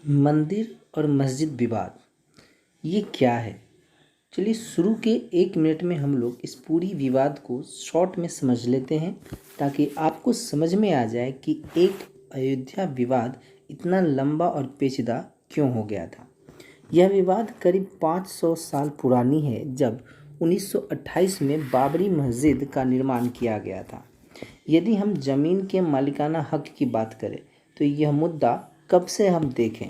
मंदिर और मस्जिद विवाद ये क्या है? चलिए शुरू के 1 मिनट में हम लोग इस पूरी विवाद को शॉर्ट में समझ लेते हैं ताकि आपको समझ में आ जाए कि एक अयोध्या विवाद इतना लंबा और पेचीदा क्यों हो गया था। यह विवाद करीब 500 साल पुरानी है, जब 1928 में बाबरी मस्जिद का निर्माण किया गया था। यदि हम ज़मीन के मालिकाना हक की बात करें तो यह मुद्दा कब से हम देखें,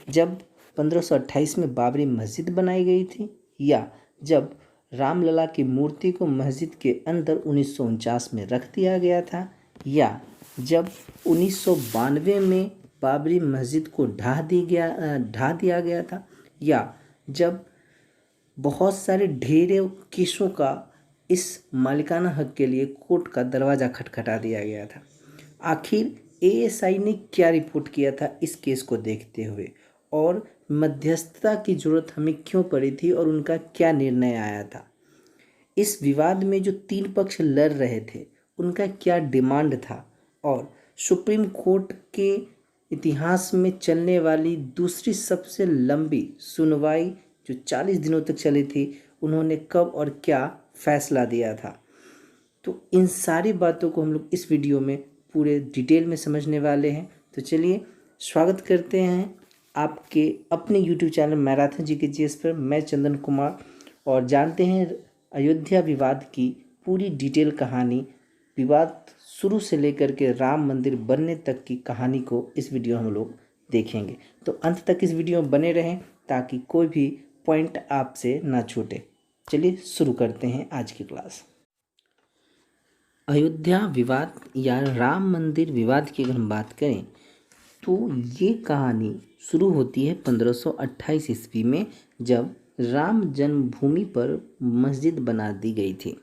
जब 1528 में बाबरी मस्जिद बनाई गई थी, या जब रामलला की मूर्ति को मस्जिद के अंदर 1949 में रख दिया गया था, या जब 1992 में बाबरी मस्जिद को ढा दिया गया था, या जब बहुत सारे ढेरों केसों का इस मालिकाना हक के लिए कोर्ट का दरवाज़ा खटखटा दिया गया था। आखिर एएसआई ने क्या रिपोर्ट किया था इस केस को देखते हुए, और मध्यस्थता की ज़रूरत हमें क्यों पड़ी थी और उनका क्या निर्णय आया था। इस विवाद में जो 3 पक्ष लड़ रहे थे उनका क्या डिमांड था, और सुप्रीम कोर्ट के इतिहास में चलने वाली दूसरी सबसे लंबी सुनवाई जो 40 दिनों तक चली थी, उन्होंने कब और क्या फैसला दिया था। तो इन सारी बातों को हम लोग इस वीडियो में पूरे डिटेल में समझने वाले हैं। तो चलिए स्वागत करते हैं आपके अपने यूट्यूब चैनल मैराथन GKGS पर। मैं चंदन कुमार, और जानते हैं अयोध्या विवाद की पूरी डिटेल कहानी, विवाद शुरू से लेकर के राम मंदिर बनने तक की कहानी को इस वीडियो हम लोग देखेंगे। तो अंत तक इस वीडियो में बने रहें ताकि कोई भी पॉइंट आपसे ना छूटे। चलिए शुरू करते हैं आज की क्लास। अयोध्या विवाद या राम मंदिर विवाद की अगर हम बात करें तो ये कहानी शुरू होती है 1528 ईस्वी में, जब राम जन्मभूमि पर मस्जिद बना दी गई थी।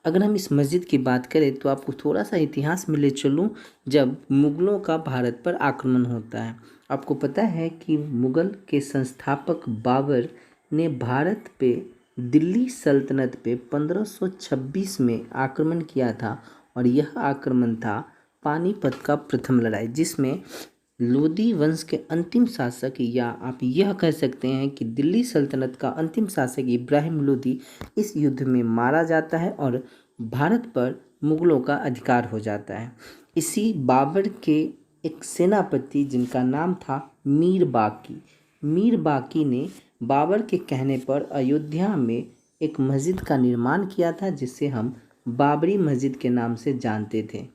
अगर हम इस मस्जिद की बात करें तो आपको थोड़ा सा इतिहास में ले चलूँ, जब मुग़लों का भारत पर आक्रमण होता है। आपको पता है कि मुग़ल के संस्थापक बाबर ने भारत पे, दिल्ली सल्तनत पे 1526 में आक्रमण किया था, और यह आक्रमण था पानीपत का प्रथम लड़ाई, जिसमें लोदी वंश के अंतिम शासक, या आप यह कह सकते हैं कि दिल्ली सल्तनत का अंतिम शासक इब्राहिम लोदी इस युद्ध में मारा जाता है और भारत पर मुग़लों का अधिकार हो जाता है। इसी बाबर के एक सेनापति जिनका नाम था मीर बाकी ने बाबर के कहने पर अयोध्या में एक मस्जिद का निर्माण किया था, जिसे हम बाबरी मस्जिद के नाम से जानते थे।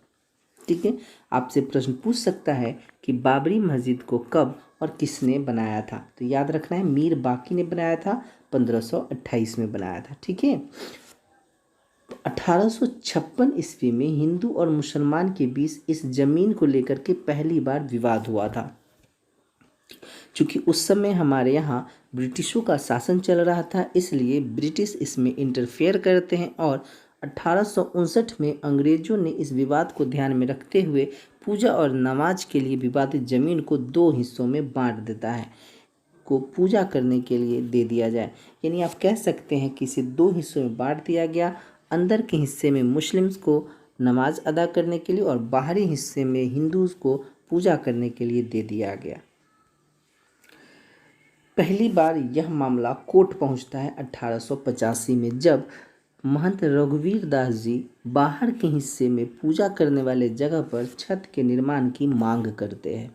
ठीक है, आपसे प्रश्न पूछ सकता है कि बाबरी मस्जिद को कब और किसने बनाया था, तो याद रखना है मीर बाकी ने बनाया था, 1528 में बनाया था। ठीक है, 1856 ईस्वी में हिंदू और मुसलमान के बीच इस जमीन को लेकर के पहली बार विवाद हुआ था। क्योंकि उस समय हमारे यहाँ ब्रिटिशों का शासन चल रहा था, इसलिए ब्रिटिश इसमें इंटरफेयर करते हैं, और 1859 में अंग्रेज़ों ने इस विवाद को ध्यान में रखते हुए पूजा और नमाज के लिए विवादित ज़मीन को 2 हिस्सों में बांट देता है, को पूजा करने के लिए दे दिया जाए। यानी आप कह सकते हैं कि इसे 2 हिस्सों में बांट दिया गया। अंदर के हिस्से में मुस्लिम्स को नमाज अदा करने के लिए और बाहरी हिस्से में हिंदूज़ को पूजा करने के लिए दे दिया गया। पहली बार यह मामला कोर्ट पहुंचता है 1885 में, जब महंत रघुवीर दास जी बाहर के हिस्से में पूजा करने वाले जगह पर छत के निर्माण की मांग करते हैं।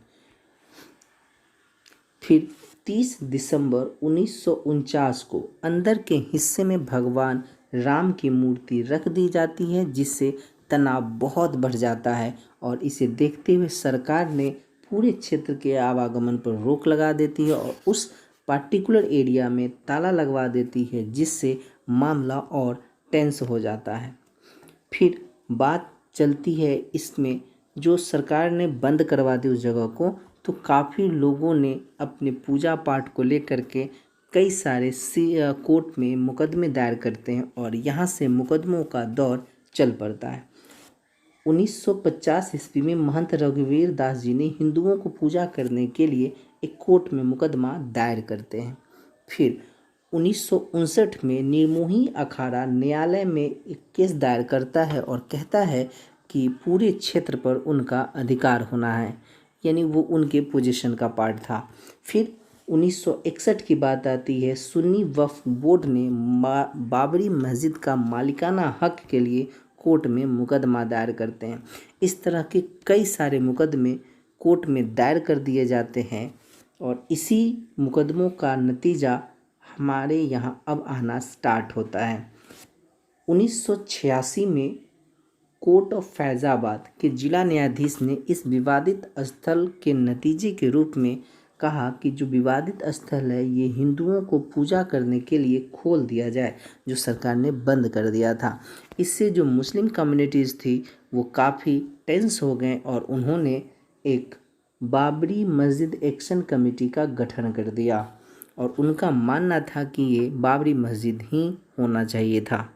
फिर 30 दिसंबर 1949 को अंदर के हिस्से में भगवान राम की मूर्ति रख दी जाती है, जिससे तनाव बहुत बढ़ जाता है, और इसे देखते हुए सरकार ने पूरे क्षेत्र के आवागमन पर रोक लगा देती है और उस पार्टिकुलर एरिया में ताला लगवा देती है, जिससे मामला और टेंस हो जाता है। फिर बात चलती है इसमें, जो सरकार ने बंद करवा दी उस जगह को, तो काफ़ी लोगों ने अपने पूजा पाठ को लेकर के कई सारे कोर्ट में मुकदमे दायर करते हैं, और यहाँ से मुकदमों का दौर चल पड़ता है। 1950 ईस्वी में महंत रघुवीर दास जी ने हिंदुओं को पूजा करने के लिए एक कोर्ट में मुकदमा दायर करते हैं। फिर 1959 में निर्मोही अखाड़ा न्यायालय में एक केस दायर करता है और कहता है कि पूरे क्षेत्र पर उनका अधिकार होना है। यानी वो उनके पोजीशन का पार्ट था। फिर 1961 की बात आती है, सुन्नी वक्फ बोर्ड ने बाबरी मस्जिद का मालिकाना हक के लिए कोर्ट में मुकदमा दायर करते हैं। इस तरह के कई सारे मुकदमे कोर्ट में दायर कर दिए जाते हैं और इसी मुकदमों का नतीजा हमारे यहाँ अब आना स्टार्ट होता है। 1986 में कोर्ट ऑफ फैज़ाबाद के जिला न्यायाधीश ने इस विवादित स्थल के नतीजे के रूप में कहा कि जो विवादित स्थल है ये हिंदुओं को पूजा करने के लिए खोल दिया जाए, जो सरकार ने बंद कर दिया था। इससे जो मुस्लिम कम्युनिटीज़ थी वो काफ़ी टेंस हो गए और उन्होंने एक बाबरी मस्जिद एक्शन कमेटी का गठन कर दिया और उनका मानना था कि ये बाबरी मस्जिद ही होना चाहिए था।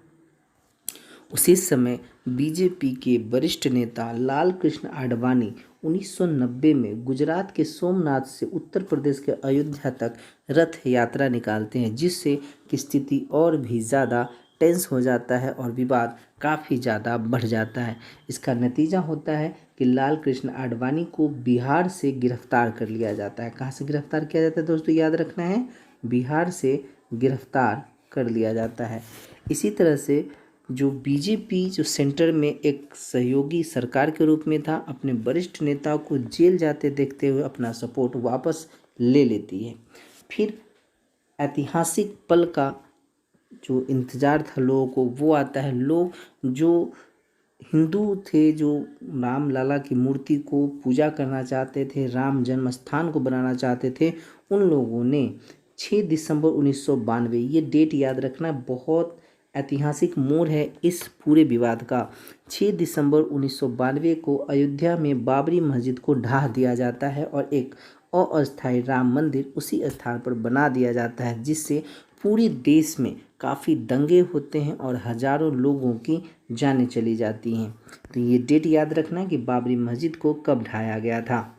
उसी समय बीजेपी के वरिष्ठ नेता लाल कृष्ण आडवाणी 1990 में गुजरात के सोमनाथ से उत्तर प्रदेश के अयोध्या तक रथ यात्रा निकालते हैं, जिससे कि स्थिति और भी ज़्यादा टेंस हो जाता है और विवाद काफ़ी ज़्यादा बढ़ जाता है। इसका नतीजा होता है कि लाल कृष्ण आडवाणी को बिहार से गिरफ्तार कर लिया जाता है। कहाँ से गिरफ्तार किया जाता है दोस्तों, याद रखना है, बिहार से गिरफ्तार कर लिया जाता है। इसी तरह से जो बीजेपी जो सेंटर में एक सहयोगी सरकार के रूप में था, अपने वरिष्ठ नेताओं को जेल जाते देखते हुए अपना सपोर्ट वापस ले लेती है। फिर ऐतिहासिक पल का जो इंतज़ार था लोगों को वो आता है। लोग जो हिंदू थे, जो राम लला की मूर्ति को पूजा करना चाहते थे, राम जन्म स्थान को बनाना चाहते थे, उन लोगों ने 6 दिसंबर 1992, ये डेट याद रखना, बहुत ऐतिहासिक मोड़ है इस पूरे विवाद का। 6 दिसंबर 1992 को अयोध्या में बाबरी मस्जिद को ढा दिया जाता है और एक अस्थायी राम मंदिर उसी स्थान पर बना दिया जाता है, जिससे पूरे देश में काफ़ी दंगे होते हैं और हजारों लोगों की जानें चली जाती हैं। तो ये डेट याद रखना कि बाबरी मस्जिद को कब ढाया गया था।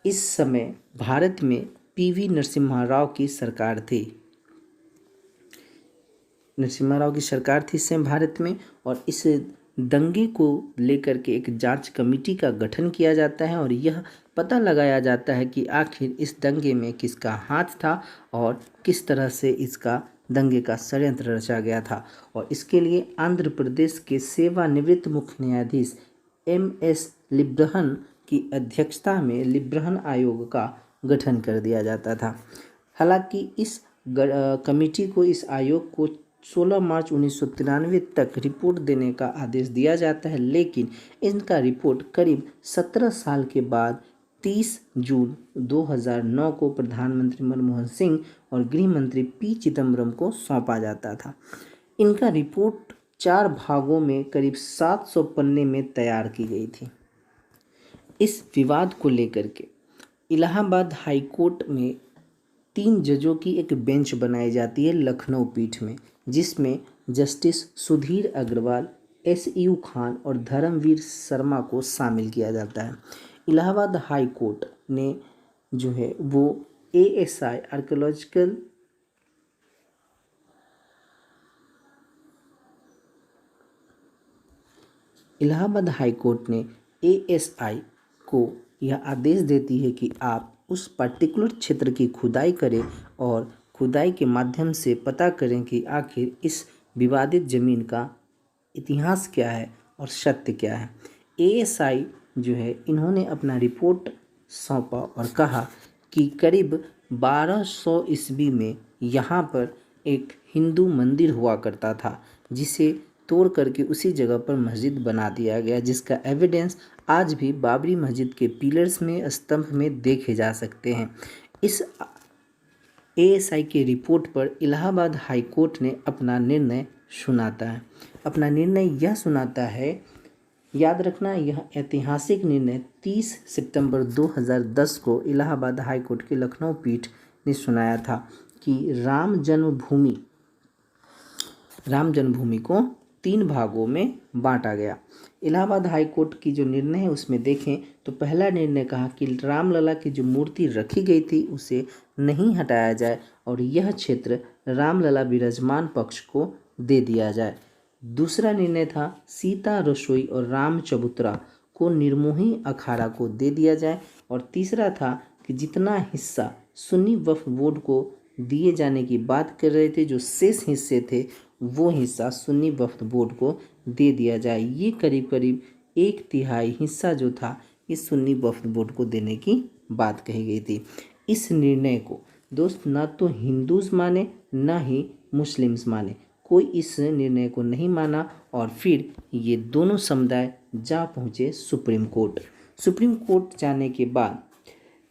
इस समय भारत में पीवी नरसिम्हा राव की सरकार थी। नरसिम्हा राव की सरकार थी इस समय भारत में, और इस दंगे को लेकर के एक जांच कमेटी का गठन किया जाता है और यह पता लगाया जाता है कि आखिर इस दंगे में किसका हाथ था और किस तरह से इसका दंगे का षड्यंत्र रचा गया था। और इसके लिए आंध्र प्रदेश के सेवानिवृत्त मुख्य न्यायाधीश MS लिब्रहन की अध्यक्षता में लिब्रहन आयोग का गठन कर दिया जाता था। हालांकि इस कमेटी को, इस आयोग को 16 मार्च 1993 तक रिपोर्ट देने का आदेश दिया जाता है, लेकिन इनका रिपोर्ट करीब 17 साल के बाद 30 जून 2009 को प्रधानमंत्री मनमोहन सिंह और गृह मंत्री P चिदम्बरम को सौंपा जाता था। इनका रिपोर्ट 4 भागों में करीब 700 पन्ने में तैयार की गई थी। इस विवाद को लेकर के इलाहाबाद हाई कोर्ट में 3 जजों की एक बेंच बनाई जाती है लखनऊ पीठ में, जिसमें जस्टिस सुधीर अग्रवाल, SU खान और धर्मवीर शर्मा को शामिल किया जाता है। इलाहाबाद हाई कोर्ट ने जो है वो ASI archaeological Allahabad high court ने ASI को यह आदेश देती है कि आप उस पर्टिकुलर क्षेत्र की खुदाई करें और खुदाई के माध्यम से पता करें कि आखिर इस विवादित ज़मीन का इतिहास क्या है और सत्य क्या है। ASI जो है इन्होंने अपना रिपोर्ट सौंपा और कहा कि करीब 1200 ईस्वी में यहाँ पर एक हिंदू मंदिर हुआ करता था, जिसे तोड़ करके उसी जगह पर मस्जिद बना दिया गया, जिसका एविडेंस आज भी बाबरी मस्जिद के पिलर्स में, स्तंभ में देखे जा सकते हैं। इस ASI के रिपोर्ट पर इलाहाबाद हाई कोर्ट ने अपना निर्णय सुनाता है। अपना निर्णय यह सुनाता है, याद रखना यह ऐतिहासिक निर्णय 30 सितंबर 2010 को इलाहाबाद हाई कोर्ट के लखनऊ पीठ ने सुनाया था कि राम जन्मभूमि को 3 भागों में बांटा गया। इलाहाबाद हाई कोर्ट की जो निर्णय है उसमें देखें तो पहला निर्णय कहा कि रामलला की जो मूर्ति रखी गई थी उसे नहीं हटाया जाए और यह क्षेत्र रामलला विराजमान पक्ष को दे दिया जाए। दूसरा निर्णय था सीता रसोई और राम चबूतरा को निर्मोही अखाड़ा को दे दिया जाए। और तीसरा था कि जितना हिस्सा सुन्नी वक्फ बोर्ड को दिए जाने की बात कर रहे थे, जो शेष हिस्से थे वो हिस्सा सुन्नी वक्फ बोर्ड को दे दिया जाए। ये करीब करीब 1/3 हिस्सा जो था इस सुन्नी वक्फ बोर्ड को देने की बात कही गई थी। इस निर्णय को दोस्त ना तो हिंदूज माने ना ही मुस्लिम्स माने, कोई इस निर्णय को नहीं माना और फिर ये दोनों समुदाय जा पहुँचे सुप्रीम कोर्ट। सुप्रीम कोर्ट जाने के बाद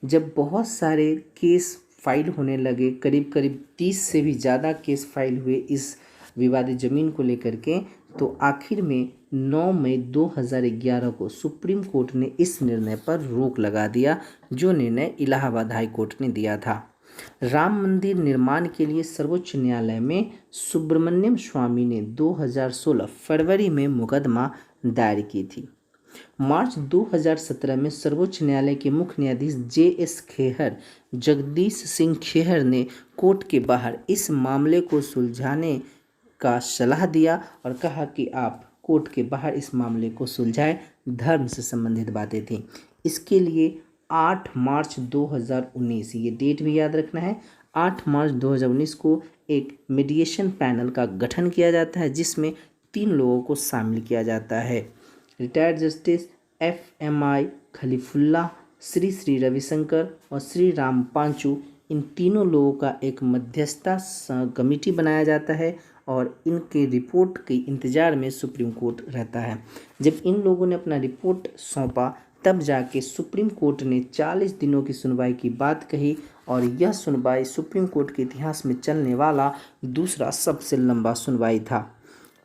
जब बहुत सारे केस फाइल होने लगे, करीब करीब 30 से भी ज़्यादा केस फाइल हुए इस विवादित ज़मीन को लेकर के, तो आखिर में 9 मई 2011 को सुप्रीम कोर्ट ने इस निर्णय पर रोक लगा दिया, जो निर्णय इलाहाबाद हाई कोर्ट ने दिया था। राम मंदिर निर्माण के लिए सर्वोच्च न्यायालय में सुब्रमण्यम स्वामी ने 2016 फरवरी में मुकदमा दायर की थी। मार्च 2017 में सर्वोच्च न्यायालय के मुख्य न्यायाधीश JS खेहर, जगदीश सिंह खेहर ने कोर्ट के बाहर इस मामले को सुलझाने का सलाह दिया और कहा कि आप कोर्ट के बाहर इस मामले को सुलझाएं, धर्म से संबंधित बातें थी। इसके लिए 8 मार्च 2019, ये डेट भी याद रखना है, 8 मार्च 2019 को एक मीडिएशन पैनल का गठन किया जाता है, जिसमें 3 लोगों को शामिल किया जाता है। Retired justice FMI Kalifulla, Shri Ravishankar और श्री राम पांचू, इन तीनों लोगों का एक मध्यस्थता कमेटी बनाया जाता है और इनके रिपोर्ट के इंतज़ार में सुप्रीम कोर्ट रहता है। जब इन लोगों ने अपना रिपोर्ट सौंपा तब जाके सुप्रीम कोर्ट ने 40 दिनों की सुनवाई की बात कही और यह सुनवाई सुप्रीम कोर्ट के इतिहास में चलने वाला दूसरा सबसे लंबा सुनवाई था।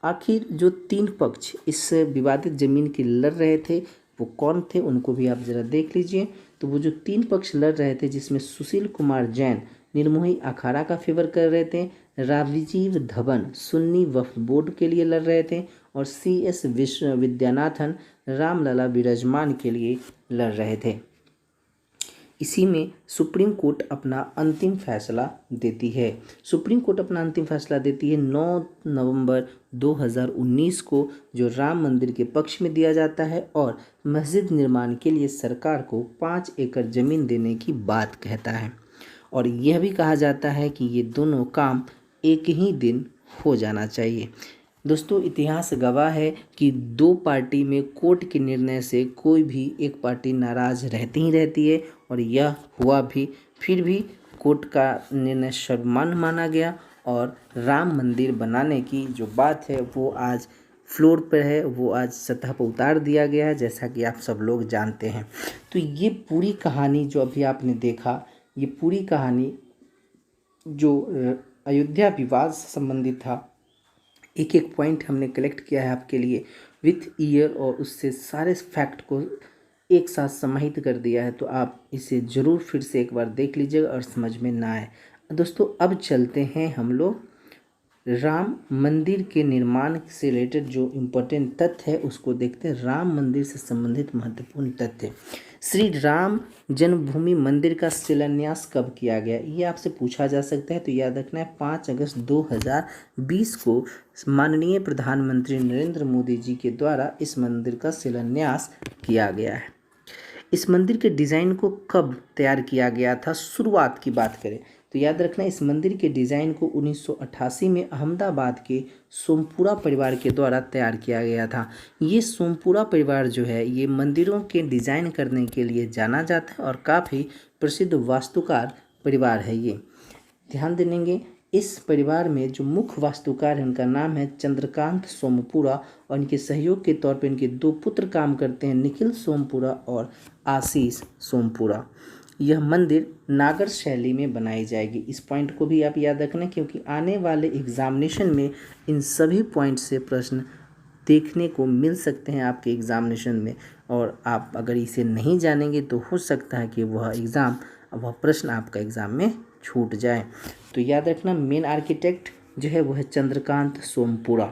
आखिर जो 3 पक्ष इस विवादित ज़मीन की लड़ रहे थे वो कौन थे, उनको भी आप ज़रा देख लीजिए। तो वो जो 3 पक्ष लड़ रहे थे, जिसमें सुशील कुमार जैन निर्मोही अखाड़ा का फेवर कर रहे थे, राजीव धवन सुन्नी वक्फ बोर्ड के लिए लड़ रहे थे और CS विद्यानाथन रामलला विराजमान के लिए लड़ रहे थे। इसी में सुप्रीम कोर्ट अपना अंतिम फैसला देती है। सुप्रीम कोर्ट अपना अंतिम फैसला देती है 9 नवंबर 2019 को, जो राम मंदिर के पक्ष में दिया जाता है और मस्जिद निर्माण के लिए सरकार को 5 एकड़ ज़मीन देने की बात कहता है। और यह भी कहा जाता है कि ये दोनों काम एक ही दिन हो जाना चाहिए। दोस्तों, इतिहास गवाह है कि 2 पार्टी में कोर्ट के निर्णय से कोई भी एक पार्टी नाराज़ रहती ही रहती है और यह हुआ भी। फिर भी कोर्ट का निर्णय सर्वमान्य माना गया और राम मंदिर बनाने की जो बात है वो आज फ्लोर पर है, वो आज सतह पर उतार दिया गया है, जैसा कि आप सब लोग जानते हैं। तो ये पूरी कहानी जो अभी आपने देखा, ये पूरी कहानी जो अयोध्या विवाद से संबंधित था, एक एक पॉइंट हमने कलेक्ट किया है आपके लिए विथ ईयर और उससे सारे फैक्ट को एक साथ समाहित कर दिया है। तो आप इसे ज़रूर फिर से एक बार देख लीजिएगा और समझ में ना आए। दोस्तों, अब चलते हैं हम लोग राम मंदिर के निर्माण से रिलेटेड जो इम्पोर्टेंट तथ्य है उसको देखते हैं। राम मंदिर से संबंधित महत्वपूर्ण तथ्य। श्री राम जन्मभूमि मंदिर का शिलान्यास कब किया गया, ये आपसे पूछा जा सकता है। तो याद रखना है 5 अगस्त 2020 को माननीय प्रधानमंत्री नरेंद्र मोदी जी के द्वारा इस मंदिर का शिलान्यास किया गया है। इस मंदिर के डिज़ाइन को कब तैयार किया गया था, शुरुआत की बात करें तो याद रखना इस मंदिर के डिज़ाइन को 1988 में अहमदाबाद के सोमपुरा परिवार के द्वारा तैयार किया गया था। ये सोमपुरा परिवार जो है ये मंदिरों के डिज़ाइन करने के लिए जाना जाता है और काफ़ी प्रसिद्ध वास्तुकार परिवार है। ये ध्यान देंगे, इस परिवार में जो मुख्य वास्तुकार हैं उनका नाम है चंद्रकांत सोमपुरा और इनके सहयोग के तौर पर इनके 2 पुत्र काम करते हैं, निखिल सोमपुरा और आशीष सोमपुरा। यह मंदिर नागर शैली में बनाई जाएगी। इस पॉइंट को भी आप याद रखना क्योंकि आने वाले एग्जामिनेशन में इन सभी पॉइंट से प्रश्न देखने को मिल सकते हैं आपके एग्जामिनेशन में, और आप अगर इसे नहीं जानेंगे तो हो सकता है कि वह प्रश्न आपका एग्ज़ाम में छूट जाए। तो याद रखना मेन आर्किटेक्ट जो है वो है चंद्रकांत सोमपुरा।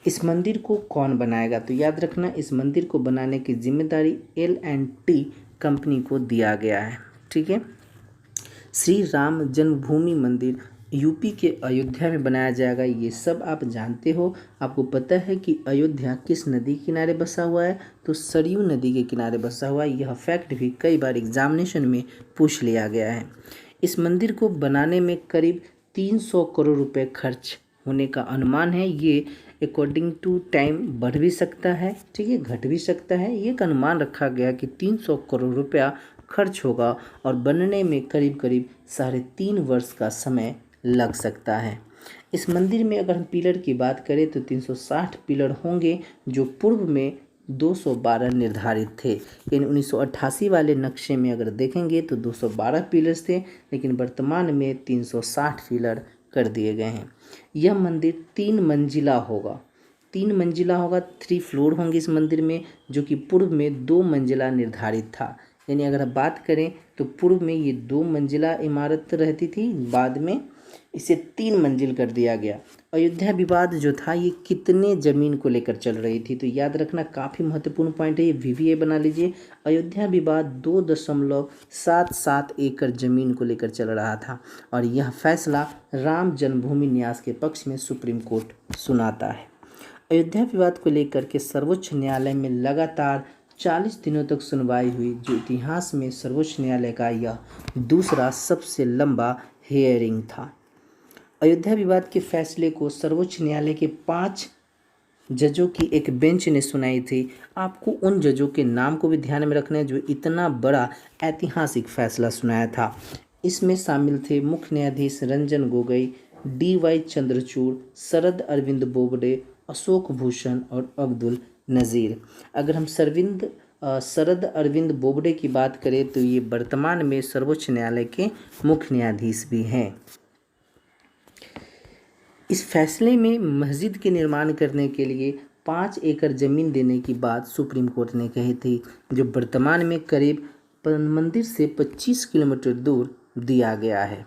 इस मंदिर को कौन बनाएगा, तो याद रखना इस मंदिर को बनाने की जिम्मेदारी L&T कंपनी को दिया गया है। ठीक है। श्री राम जन्मभूमि मंदिर यूपी के अयोध्या में बनाया जाएगा, ये सब आप जानते हो। आपको पता है कि अयोध्या किस नदी के किनारे बसा हुआ है? तो सरयू नदी के किनारे बसा हुआ है। यह फैक्ट भी कई बार एग्जामिनेशन में पूछ लिया गया है। इस मंदिर को बनाने में करीब 300 करोड़ रुपए खर्च होने का अनुमान है। ये अकॉर्डिंग टू टाइम बढ़ भी सकता है, ठीक है, घट भी सकता है। ये एक अनुमान रखा गया कि 300 करोड़ रुपया खर्च होगा और बनने में करीब करीब 3.5 वर्ष का समय लग सकता है। इस मंदिर में अगर हम पिलर की बात करें तो 360 पिलर होंगे, जो पूर्व में 212 निर्धारित थे। यानी 1988 वाले नक्शे में अगर देखेंगे तो 212 पिलर्स थे, लेकिन वर्तमान में 360 पिलर कर दिए गए हैं। यह मंदिर 3 मंजिला होगा। 3 मंजिला होगा, 3 फ्लोर होंगे इस मंदिर में, जो कि पूर्व में 2 मंजिला निर्धारित था। यानी अगर हम बात करें तो पूर्व में ये 2 मंजिला इमारत रहती थी, बाद में इसे 3 मंजिल कर दिया गया। अयोध्या विवाद जो था ये कितने ज़मीन को लेकर चल रही थी? तो याद रखना, काफ़ी महत्वपूर्ण पॉइंट है, ये VVA बना लीजिए। अयोध्या विवाद 2.77 एकड़ ज़मीन को लेकर चल रहा था और यह फैसला राम जन्मभूमि न्यास के पक्ष में सुप्रीम कोर्ट सुनाता है। अयोध्या विवाद को लेकर के सर्वोच्च न्यायालय में लगातार 40 दिनों तक सुनवाई हुई, जो इतिहास में सर्वोच्च न्यायालय का यह दूसरा सबसे लंबा हियरिंग था। अयोध्या विवाद के फैसले को सर्वोच्च न्यायालय के 5 जजों की एक बेंच ने सुनाई थी। आपको उन जजों के नाम को भी ध्यान में रखना है जो इतना बड़ा ऐतिहासिक फैसला सुनाया था। इसमें शामिल थे मुख्य न्यायाधीश रंजन गोगोई, DY चंद्रचूड़, शरद अरविंद बोबडे, अशोक भूषण और अब्दुल नज़ीर। अगर हम शरद अरविंद बोबडे की बात करें तो ये वर्तमान में सर्वोच्च न्यायालय के मुख्य न्यायाधीश भी हैं। इस फैसले में मस्जिद के निर्माण करने के लिए 5 एकड़ ज़मीन देने की बात सुप्रीम कोर्ट ने कही थी, जो वर्तमान में करीब मंदिर से 25 किलोमीटर दूर दिया गया है।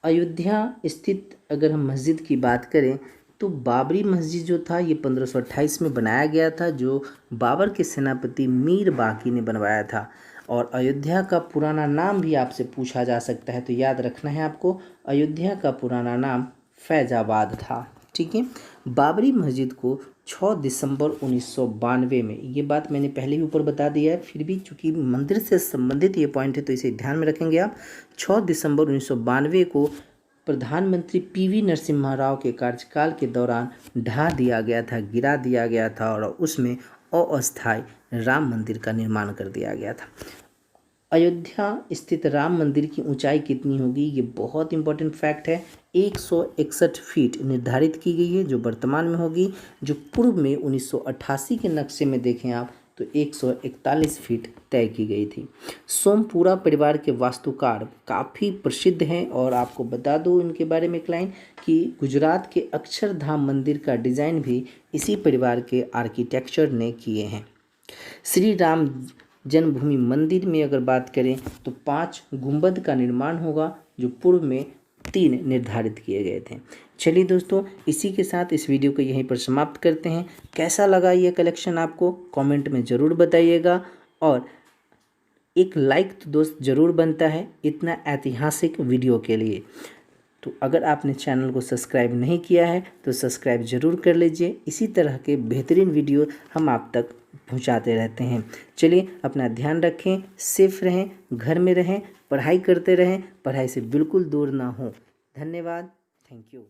अयोध्या स्थित अगर हम मस्जिद की बात करें तो बाबरी मस्जिद जो था ये 1528 में बनाया गया था, जो बाबर के सेनापति मीर बाकी ने बनवाया था। और अयोध्या का पुराना नाम भी आपसे पूछा जा सकता है, तो याद रखना है आपको, अयोध्या का पुराना नाम फैजाबाद था, ठीक है। बाबरी मस्जिद को 6 दिसंबर 1992 में, ये बात मैंने पहले भी ऊपर बता दिया है, फिर भी चूंकि मंदिर से संबंधित ये पॉइंट है तो इसे ध्यान में रखेंगे आप। 6 दिसंबर 1992 को प्रधानमंत्री PV नरसिम्हा राव के कार्यकाल के दौरान ढा दिया गया था, गिरा दिया गया था और उसमें अस्थायी राम मंदिर का निर्माण कर दिया गया था। अयोध्या स्थित राम मंदिर की ऊंचाई कितनी होगी? ये बहुत इंपॉर्टेंट फैक्ट है। 161 फीट निर्धारित की गई है, जो वर्तमान में होगी, जो पूर्व में 1988 के नक्शे में देखें आप तो 141 फीट तय की गई थी। सोमपुरा परिवार के वास्तुकार काफ़ी प्रसिद्ध हैं और आपको बता दूं इनके बारे में एक लाइन कि गुजरात के अक्षरधाम मंदिर का डिज़ाइन भी इसी परिवार के आर्किटेक्चर ने किए हैं। श्री राम जन्मभूमि मंदिर में अगर बात करें तो 5 गुंबद का निर्माण होगा, जो पूर्व में 3 निर्धारित किए गए थे। चलिए दोस्तों, इसी के साथ इस वीडियो को यहीं पर समाप्त करते हैं। कैसा लगा ये कलेक्शन आपको कमेंट में ज़रूर बताइएगा और एक लाइक तो दोस्त ज़रूर बनता है इतना ऐतिहासिक वीडियो के लिए। तो अगर आपने चैनल को सब्सक्राइब नहीं किया है तो सब्सक्राइब ज़रूर कर लीजिए। इसी तरह के बेहतरीन वीडियो हम आप तक पहुंचाते रहते हैं। चलिए, अपना ध्यान रखें, सेफ रहें, घर में रहें, पढ़ाई करते रहें, पढ़ाई से बिल्कुल दूर ना हो। धन्यवाद, थैंक यू।